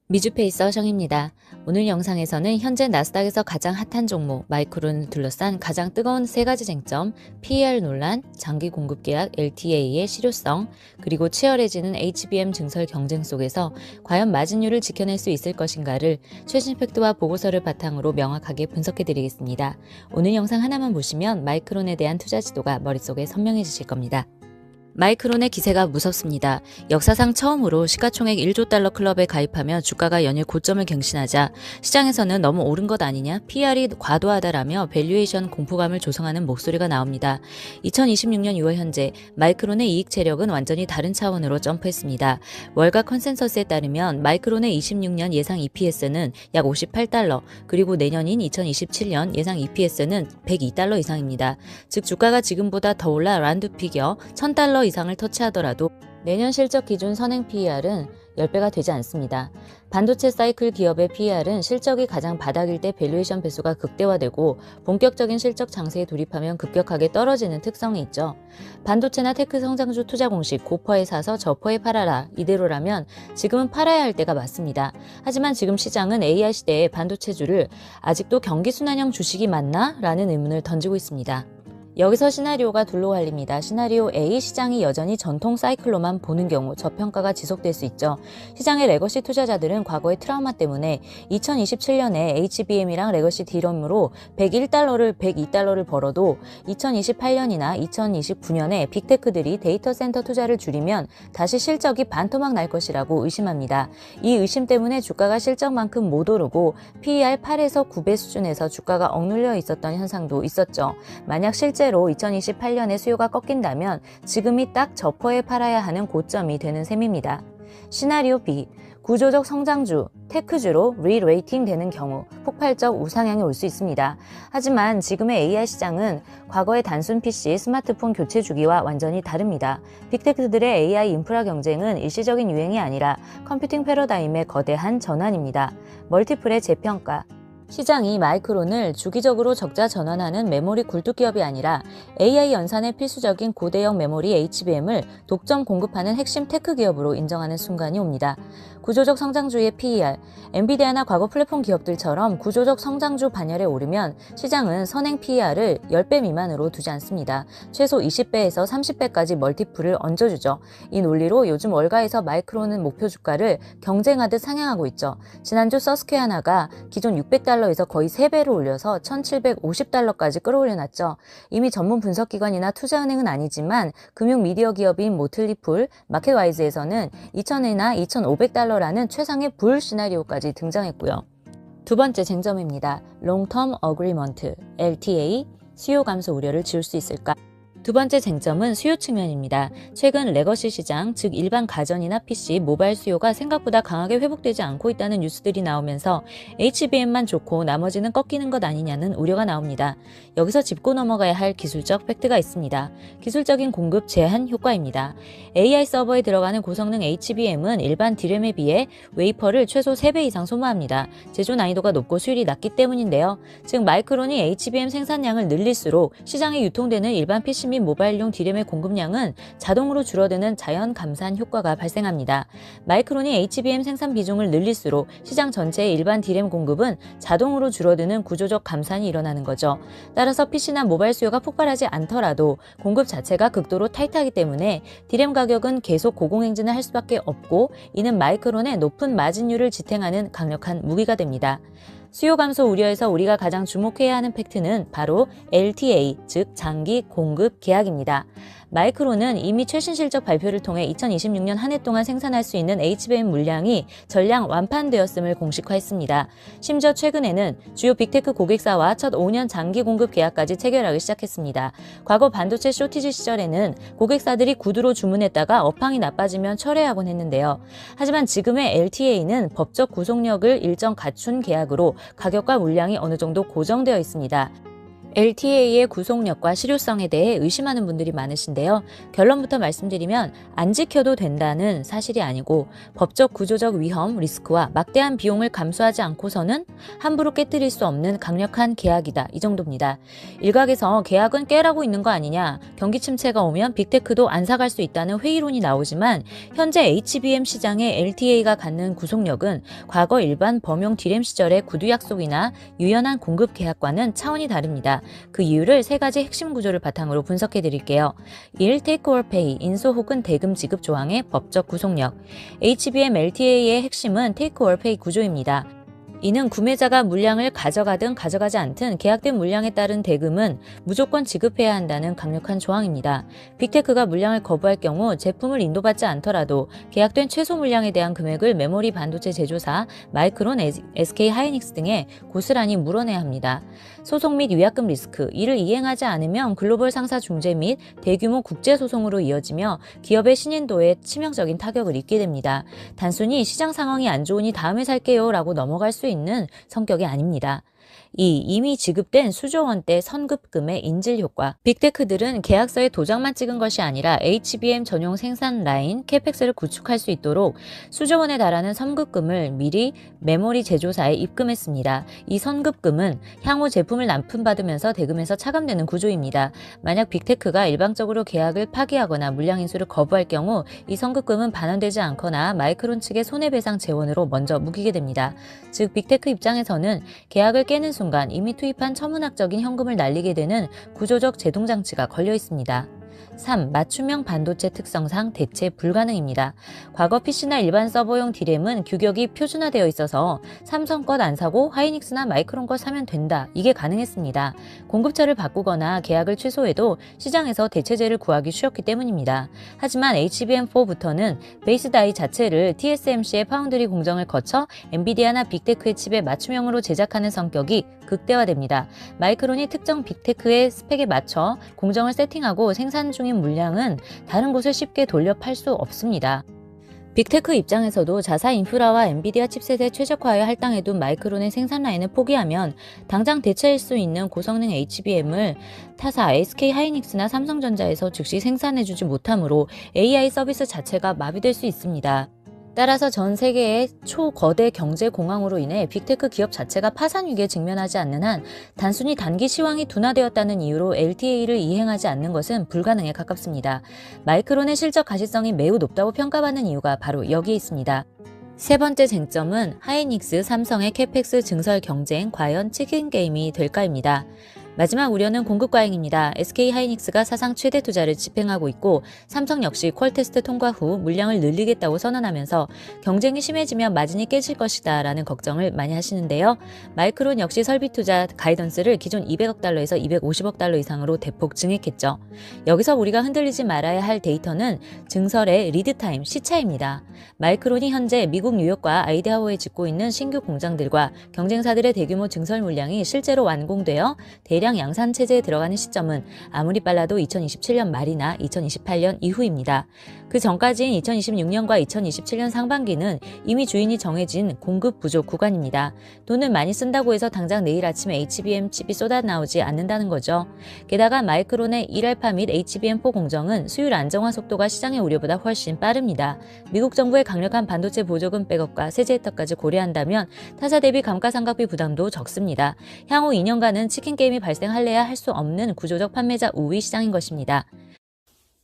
미주페이서 정입니다. 오늘 영상에서는 현재 나스닥에서 가장 핫한 종목 마이크론을 둘러싼 가장 뜨거운 세 가지 쟁점, PER 논란, 장기 공급 계약 LTA의 실효성, 그리고 치열해지는 HBM 증설 경쟁 속에서 과연 마진율을 지켜낼 수 있을 것인가를 최신 팩트와 보고서를 바탕으로 명확하게 분석해 드리겠습니다. 오늘 영상 하나만 보시면 마이크론에 대한 투자 지도가 머릿속에 선명해지실 겁니다. 마이크론의 기세가 무섭습니다. 역사상 처음으로 시가총액 1조 달러 클럽에 가입하며 주가가 연일 고점을 경신하자 시장에서는 너무 오른 것 아니냐, PR이 과도하다라며 밸류에이션 공포감을 조성하는 목소리가 나옵니다. 2026년 6월 현재 마이크론의 이익 체력은 완전히 다른 차원으로 점프했습니다. 월가 컨센서스에 따르면 마이크론의 26년 예상 EPS는 약 58달러, 그리고 내년인 2027년 예상 EPS는 102달러 이상입니다. 즉 주가가 지금보다 더 올라 란드 피겨 1000달러 이상을 터치하더라도 내년 실적 기준 선행 PER은 10배가 되지 않습니다. 반도체 사이클 기업의 PER은 실적이 가장 바닥일 때 밸류에이션 배수가 극대화되고 본격적인 실적 장세에 돌입하면 급격하게 떨어지는 특성이 있죠. 반도체나 테크 성장주 투자 공식 고퍼에 사서 저퍼에 팔아라 이대로라면 지금은 팔아야 할 때가 맞습니다. 하지만 지금 시장은 AI 시대의 반도체주를 아직도 경기순환형 주식이 맞나? 라는 의문을 던지고 있습니다. 여기서 시나리오가 둘로 갈립니다. 시나리오 A, 시장이 여전히 전통 사이클로만 보는 경우 저평가가 지속될 수 있죠. 시장의 레거시 투자자들은 과거의 트라우마 때문에 2027년에 HBM이랑 레거시 D럼으로 101달러를 102달러를 벌어도 2028년이나 2029년에 빅테크들이 데이터 센터 투자를 줄이면 다시 실적이 반토막 날 것이라고 의심합니다. 이 의심 때문에 주가가 실적만큼 못 오르고 PER 8에서 9배 수준에서 주가가 억눌려 있었던 현상도 있었죠. 만약 실제로 2028년에 수요가 꺾인다면 지금이 딱 저퍼에 팔아야 하는 고점이 되는 셈입니다. 시나리오 B, 구조적 성장주, 테크주로 리레이팅 되는 경우 폭발적 우상향이 올 수 있습니다. 하지만 지금의 AI 시장은 과거의 단순 PC, 스마트폰 교체 주기와 완전히 다릅니다. 빅테크들의 AI 인프라 경쟁은 일시적인 유행이 아니라 컴퓨팅 패러다임의 거대한 전환입니다. 멀티플의 재평가, 시장이 마이크론을 주기적으로 적자 전환하는 메모리 굴뚝기업이 아니라 AI 연산에 필수적인 고대형 메모리 HBM을 독점 공급하는 핵심 테크 기업으로 인정하는 순간이 옵니다. 구조적 성장주의 PER, 엔비디아나 과거 플랫폼 기업들처럼 구조적 성장주 반열에 오르면 시장은 선행 PER을 10배 미만으로 두지 않습니다. 최소 20배에서 30배까지 멀티플을 얹어주죠. 이 논리로 요즘 월가에서 마이크론은 목표 주가를 경쟁하듯 상향하고 있죠. 지난주 서스퀘어나가 기존 600달러에서 거의 3배로 올려서 1750달러까지 끌어올려놨죠. 이미 전문 분석기관이나 투자은행은 아니지만 금융 미디어 기업인 모틀리풀, 마켓와이즈에서는 2000이나 2500달러라는 최상의 불 시나리오까지 등장했고요. 두 번째 쟁점입니다. 롱텀 어그리먼트, LTA, 수요 감소 우려를 지울 수 있을까? 두 번째 쟁점은 수요 측면입니다. 최근 레거시 시장, 즉 일반 가전이나 PC, 모바일 수요가 생각보다 강하게 회복되지 않고 있다는 뉴스들이 나오면서 HBM만 좋고 나머지는 꺾이는 것 아니냐는 우려가 나옵니다. 여기서 짚고 넘어가야 할 기술적 팩트가 있습니다. 기술적인 공급 제한 효과입니다. AI 서버에 들어가는 고성능 HBM은 일반 D램에 비해 웨이퍼를 최소 3배 이상 소모합니다. 제조 난이도가 높고 수율이 낮기 때문인데요. 즉 마이크론이 HBM 생산량을 늘릴수록 시장에 유통되는 일반 PC 및 모바일용 D램의 공급량은 자동으로 줄어드는 자연 감산 효과가 발생합니다. 마이크론이 HBM 생산 비중을 늘릴수록 시장 전체의 일반 D램 공급은 자동으로 줄어드는 구조적 감산이 일어나는 거죠. 따라서 PC나 모바일 수요가 폭발하지 않더라도 공급 자체가 극도로 타이트하기 때문에 D램 가격은 계속 고공행진을 할 수밖에 없고 이는 마이크론의 높은 마진율을 지탱하는 강력한 무기가 됩니다. 수요 감소 우려에서 우리가 가장 주목해야 하는 팩트는 바로 LTA, 즉 장기 공급 계약입니다. 마이크론은 이미 최신 실적 발표를 통해 2026년 한 해 동안 생산할 수 있는 HBM 물량이 전량 완판되었음을 공식화했습니다. 심지어 최근에는 주요 빅테크 고객사와 첫 5년 장기 공급 계약까지 체결하기 시작했습니다. 과거 반도체 쇼티지 시절에는 고객사들이 구두로 주문했다가 업황이 나빠지면 철회하곤 했는데요. 하지만 지금의 LTA는 법적 구속력을 일정 갖춘 계약으로 가격과 물량이 어느 정도 고정되어 있습니다. LTA의 구속력과 실효성에 대해 의심하는 분들이 많으신데요. 결론부터 말씀드리면 안 지켜도 된다는 사실이 아니고 법적 구조적 위험, 리스크와 막대한 비용을 감수하지 않고서는 함부로 깨뜨릴 수 없는 강력한 계약이다. 이 정도입니다. 일각에서 계약은 깨라고 있는 거 아니냐, 경기 침체가 오면 빅테크도 안 사갈 수 있다는 회의론이 나오지만 현재 HBM 시장의 LTA가 갖는 구속력은 과거 일반 범용 D램 시절의 구두 약속이나 유연한 공급 계약과는 차원이 다릅니다. 그 이유를 세 가지 핵심 구조를 바탕으로 분석해 드릴게요. 1. Take or Pay, 인수 혹은 대금 지급 조항의 법적 구속력. HBM LTA의 핵심은 Take or Pay 구조입니다. 이는 구매자가 물량을 가져가든 가져가지 않든 계약된 물량에 따른 대금은 무조건 지급해야 한다는 강력한 조항입니다. 빅테크가 물량을 거부할 경우 제품을 인도받지 않더라도 계약된 최소 물량에 대한 금액을 메모리 반도체 제조사, 마이크론, SK 하이닉스 등에 고스란히 물어내야 합니다. 소송 및 위약금 리스크, 이를 이행하지 않으면 글로벌 상사 중재 및 대규모 국제 소송으로 이어지며 기업의 신인도에 치명적인 타격을 입게 됩니다. 단순히 시장 상황이 안 좋으니 다음에 살게요 라고 넘어갈 수 있는 성격이 아닙니다. 2. 이미 지급된 수조 원대 선급금의 인질 효과. 빅테크들은 계약서에 도장만 찍은 것이 아니라 HBM 전용 생산 라인, 캐펙스를 구축할 수 있도록 수조 원에 달하는 선급금을 미리 메모리 제조사에 입금했습니다. 이 선급금은 향후 제품을 납품받으면서 대금에서 차감되는 구조입니다. 만약 빅테크가 일방적으로 계약을 파기하거나 물량 인수를 거부할 경우 이 선급금은 반환되지 않거나 마이크론 측의 손해배상 재원으로 먼저 묵히게 됩니다. 즉 빅테크 입장에서는 계약을 깨는 순간 이미 투입한 천문학적인 현금을 날리게 되는 구조적 제동장치가 걸려 있습니다. 3. 맞춤형 반도체 특성상 대체 불가능입니다. 과거 PC나 일반 서버용 D램은 규격이 표준화되어 있어서 삼성 것 안 사고 하이닉스나 마이크론 것 사면 된다. 이게 가능했습니다. 공급처를 바꾸거나 계약을 취소해도 시장에서 대체재를 구하기 쉬웠기 때문입니다. 하지만 HBM4부터는 베이스 다이 자체를 TSMC의 파운드리 공정을 거쳐 엔비디아나 빅테크의 칩에 맞춤형으로 제작하는 성격이 극대화됩니다. 마이크론이 특정 빅테크의 스펙에 맞춰 공정을 세팅하고 생산 중인 물량은 다른 곳에 쉽게 돌려 팔 수 없습니다. 빅테크 입장에서도 자사 인프라와 엔비디아 칩셋에 최적화하여 할당해둔 마이크론의 생산 라인을 포기하면 당장 대체할 수 있는 고성능 HBM을 타사 SK 하이닉스나 삼성전자에서 즉시 생산해주지 못하므로 AI 서비스 자체가 마비될 수 있습니다. 따라서 전 세계의 초거대 경제 공황으로 인해 빅테크 기업 자체가 파산 위기에 직면하지 않는 한 단순히 단기 시황이 둔화되었다는 이유로 LTA를 이행하지 않는 것은 불가능에 가깝습니다. 마이크론의 실적 가시성이 매우 높다고 평가받는 이유가 바로 여기에 있습니다. 세 번째 쟁점은 하이닉스, 삼성의 캐펙스 증설 경쟁 과연 치킨 게임이 될까입니다. 마지막 우려는 공급 과잉입니다. SK 하이닉스가 사상 최대 투자를 집행하고 있고 삼성 역시 퀄 테스트 통과 후 물량을 늘리겠다고 선언하면서 경쟁이 심해지면 마진이 깨질 것이다 라는 걱정을 많이 하시는데요. 마이크론 역시 설비 투자 가이던스를 기존 200억 달러에서 250억 달러 이상으로 대폭 증액했죠. 여기서 우리가 흔들리지 말아야 할 데이터는 증설의 리드타임, 시차입니다. 마이크론이 현재 미국 뉴욕과 아이다호에 짓고 있는 신규 공장들과 경쟁사들의 대규모 증설 물량이 실제로 완공되어 대량 양산 체제에 들어가는 시점은 아무리 빨라도 2027년 말이나 2028년 이후입니다. 그 전까지인 2026년과 2027년 상반기는 이미 주인이 정해진 공급 부족 구간입니다. 돈을 많이 쓴다고 해서 당장 내일 아침에 HBM 칩이 쏟아나오지 않는다는 거죠. 게다가 마이크론의 1알파 및 HBM4 공정은 수율 안정화 속도가 시장의 우려보다 훨씬 빠릅니다. 미국 정부의 강력한 반도체 보조금 백업과 세제 혜택까지 고려한다면 타사 대비 감가상각비 부담도 적습니다. 향후 2년간은 치킨 게임이 발생할래야 할 수 없는 구조적 판매자 우위 시장인 것입니다.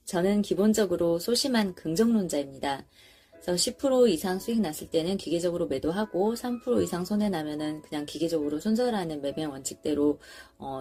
저는 기본적으로 소심한 긍정론자입니다. 그래서 10% 이상 수익 났을 때는 기계적으로 매도하고 3% 이상 손해나면은 그냥 기계적으로 손절하는 매매 원칙대로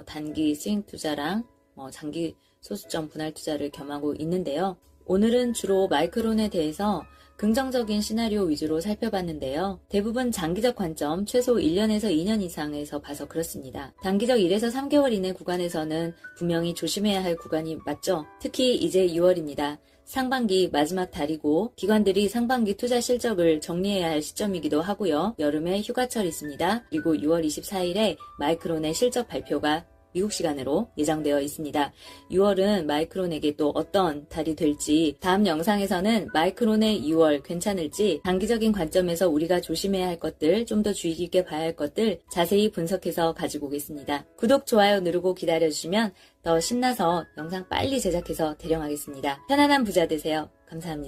단기 스윙 투자랑 장기 소수점 분할 투자를 겸하고 있는데요. 오늘은 주로 마이크론에 대해서 긍정적인 시나리오 위주로 살펴봤는데요. 대부분 장기적 관점, 최소 1년에서 2년 이상에서 봐서 그렇습니다. 단기적 1에서 3개월 이내 구간에서는 분명히 조심해야 할 구간이 맞죠? 특히 이제 6월입니다. 상반기 마지막 달이고 기관들이 상반기 투자 실적을 정리해야 할 시점이기도 하고요. 여름에 휴가철이 있습니다. 그리고 6월 24일에 마이크론의 실적 발표가 미국 시간으로 예정되어 있습니다. 6월은 마이크론에게 또 어떤 달이 될지, 다음 영상에서는 마이크론의 6월 괜찮을지, 단기적인 관점에서 우리가 조심해야 할 것들, 좀 더 주의 깊게 봐야 할 것들 자세히 분석해서 가지고 오겠습니다. 구독, 좋아요 누르고 기다려주시면 더 신나서 영상 빨리 제작해서 대령하겠습니다. 편안한 부자 되세요. 감사합니다.